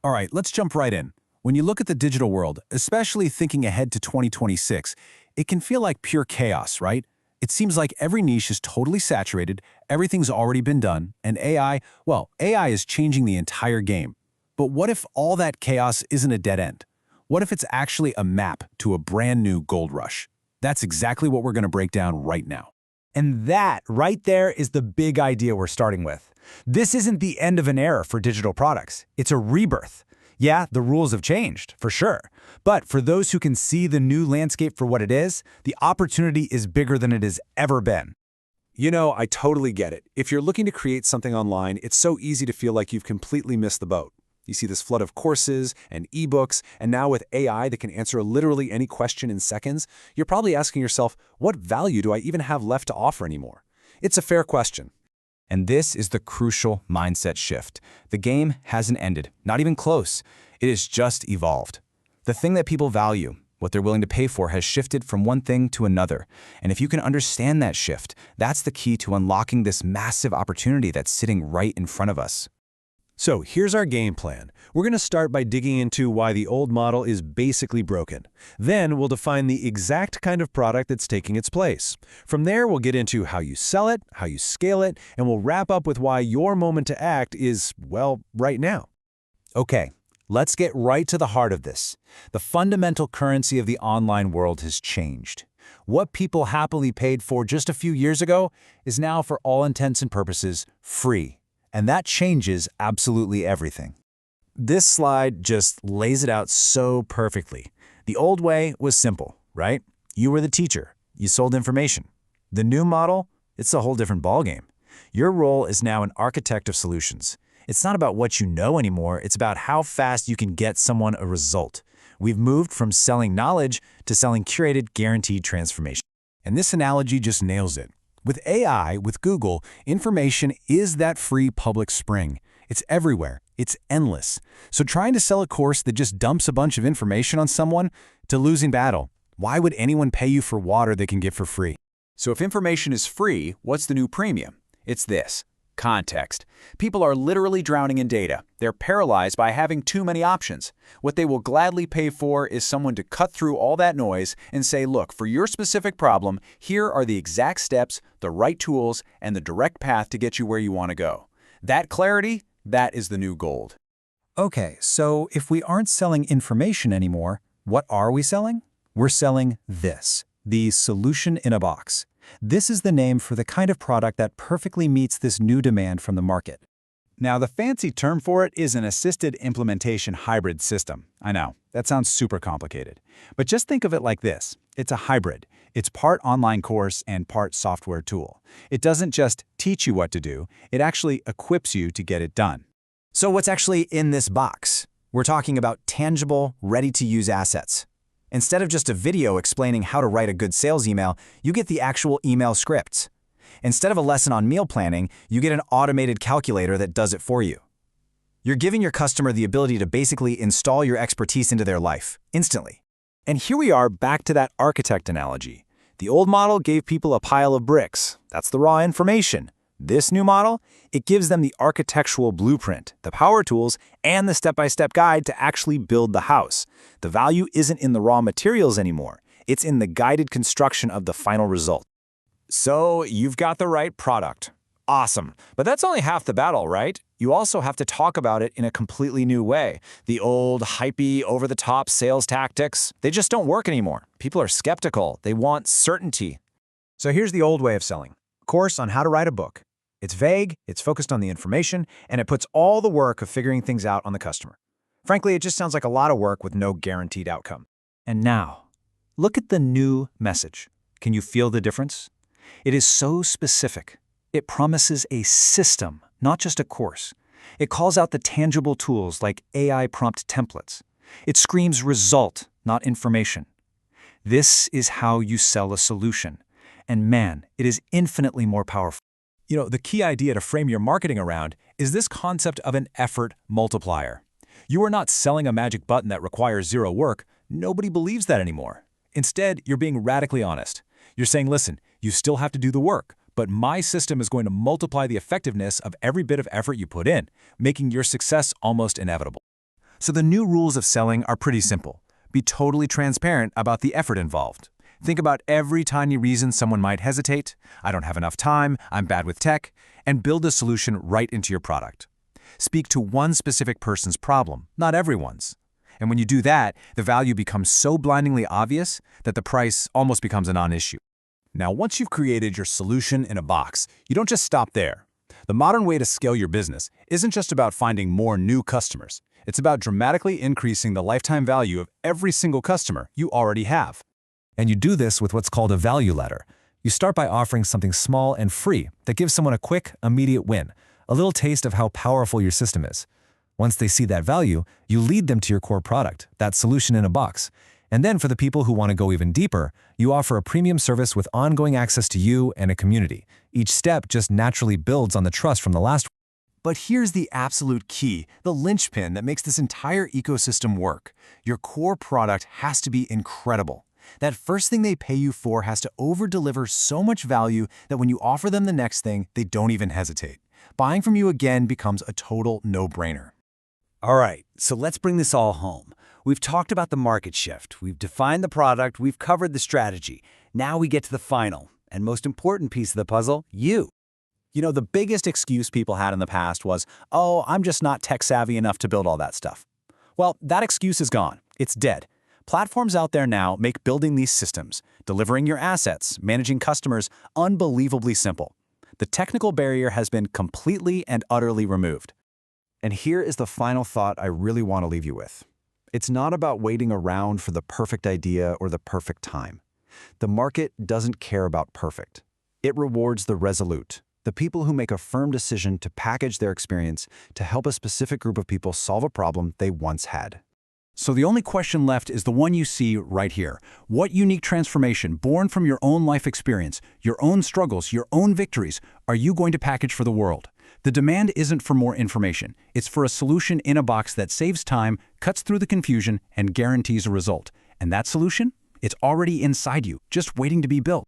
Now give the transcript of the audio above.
All right, let's jump right in. When you look at the digital world, especially thinking ahead to 2026, it can feel like pure chaos, right? It seems like every niche is totally saturated, everything's already been done, and AI is changing the entire game. But what if all that chaos isn't a dead end? What if it's actually a map to a brand new gold rush? That's exactly what we're going to break down right now. And that, right there, is the big idea we're starting with. This isn't the end of an era for digital products. It's a rebirth. Yeah, the rules have changed, for sure. But for those who can see the new landscape for what it is, the opportunity is bigger than it has ever been. You know, I totally get it. If you're looking to create something online, it's so easy to feel like you've completely missed the boat. You see this flood of courses and ebooks, and now with AI that can answer literally any question in seconds, you're probably asking yourself, what value do I even have left to offer anymore? It's a fair question. And this is the crucial mindset shift. The game hasn't ended, not even close. It has just evolved. The thing that people value, what they're willing to pay for, has shifted from one thing to another. And if you can understand that shift, that's the key to unlocking this massive opportunity that's sitting right in front of us. So here's our game plan. We're going to start by digging into why the old model is basically broken. Then we'll define the exact kind of product that's taking its place. From there, we'll get into how you sell it, how you scale it, and we'll wrap up with why your moment to act is, well, right now. Okay, let's get right to the heart of this. The fundamental currency of the online world has changed. What people happily paid for just a few years ago is now, for all intents and purposes, free. And that changes absolutely everything. This slide just lays it out so perfectly. The old way was simple, right? You were the teacher. You sold information. The new model, it's a whole different ballgame. Your role is now an architect of solutions. It's not about what you know anymore. It's about how fast you can get someone a result. We've moved from selling knowledge to selling curated, guaranteed transformation. And this analogy just nails it. With AI, with Google, information is that free public spring. It's everywhere. It's endless. So trying to sell a course that just dumps a bunch of information on someone to losing battle. Why would anyone pay you for water they can get for free? So if information is free, what's the new premium? It's this: context. People are literally drowning in data. They're paralyzed by having too many options. What they will gladly pay for is someone to cut through all that noise and say, look, for your specific problem, here are the exact steps, the right tools, and the direct path to get you where you want to go. That clarity, that is the new gold. Okay, so if we aren't selling information anymore, what are we selling? We're selling this, the solution in a box. This is the name for the kind of product that perfectly meets this new demand from the market. Now, the fancy term for it is an assisted implementation hybrid system. I know, that sounds super complicated. But just think of it like this. It's a hybrid. It's part online course and part software tool. It doesn't just teach you what to do, it actually equips you to get it done. So what's actually in this box? We're talking about tangible, ready-to-use assets. Instead of just a video explaining how to write a good sales email, you get the actual email scripts. Instead of a lesson on meal planning, you get an automated calculator that does it for you. You're giving your customer the ability to basically install your expertise into their life, instantly. And here we are back to that architect analogy. The old model gave people a pile of bricks. That's the raw information. This new model, it gives them the architectural blueprint, the power tools, and the step-by-step guide to actually build the house. The value isn't in the raw materials anymore. It's in the guided construction of the final result. So you've got the right product. Awesome. But that's only half the battle, right? You also have to talk about it in a completely new way. The old, hypey, over-the-top sales tactics, they just don't work anymore. People are skeptical. They want certainty. So here's the old way of selling. A course on how to write a book. It's vague, it's focused on the information, and it puts all the work of figuring things out on the customer. Frankly, it just sounds like a lot of work with no guaranteed outcome. And now, look at the new message. Can you feel the difference? It is so specific. It promises a system, not just a course. It calls out the tangible tools like AI prompt templates. It screams result, not information. This is how you sell a solution. And man, it is infinitely more powerful. You know, the key idea to frame your marketing around is this concept of an effort multiplier. You are not selling a magic button that requires zero work. Nobody believes that anymore. Instead, you're being radically honest. You're saying, listen, you still have to do the work, but my system is going to multiply the effectiveness of every bit of effort you put in, making your success almost inevitable. So the new rules of selling are pretty simple. Be totally transparent about the effort involved. Think about every tiny reason someone might hesitate. I don't have enough time, I'm bad with tech, and build a solution right into your product. Speak to one specific person's problem, not everyone's. And when you do that, the value becomes so blindingly obvious that the price almost becomes a non-issue. Now, once you've created your solution in a box, you don't just stop there. The modern way to scale your business isn't just about finding more new customers. It's about dramatically increasing the lifetime value of every single customer you already have. And you do this with what's called a value ladder. You start by offering something small and free that gives someone a quick, immediate win, a little taste of how powerful your system is. Once they see that value, you lead them to your core product, that solution in a box. And then for the people who want to go even deeper, you offer a premium service with ongoing access to you and a community. Each step just naturally builds on the trust from the last one. But here's the absolute key, the linchpin that makes this entire ecosystem work. Your core product has to be incredible. That first thing they pay you for has to over-deliver so much value that when you offer them the next thing, they don't even hesitate. Buying from you again becomes a total no-brainer. All right, so let's bring this all home. We've talked about the market shift, we've defined the product, we've covered the strategy. Now we get to the final and most important piece of the puzzle, you. You know, the biggest excuse people had in the past was, oh, I'm just not tech-savvy enough to build all that stuff. Well, that excuse is gone. It's dead. Platforms out there now make building these systems, delivering your assets, managing customers, unbelievably simple. The technical barrier has been completely and utterly removed. And here is the final thought I really want to leave you with. It's not about waiting around for the perfect idea or the perfect time. The market doesn't care about perfect. It rewards the resolute, the people who make a firm decision to package their experience to help a specific group of people solve a problem they once had. So the only question left is the one you see right here. What unique transformation, born from your own life experience, your own struggles, your own victories, are you going to package for the world? The demand isn't for more information. It's for a solution in a box that saves time, cuts through the confusion, and guarantees a result. And that solution? It's already inside you, just waiting to be built.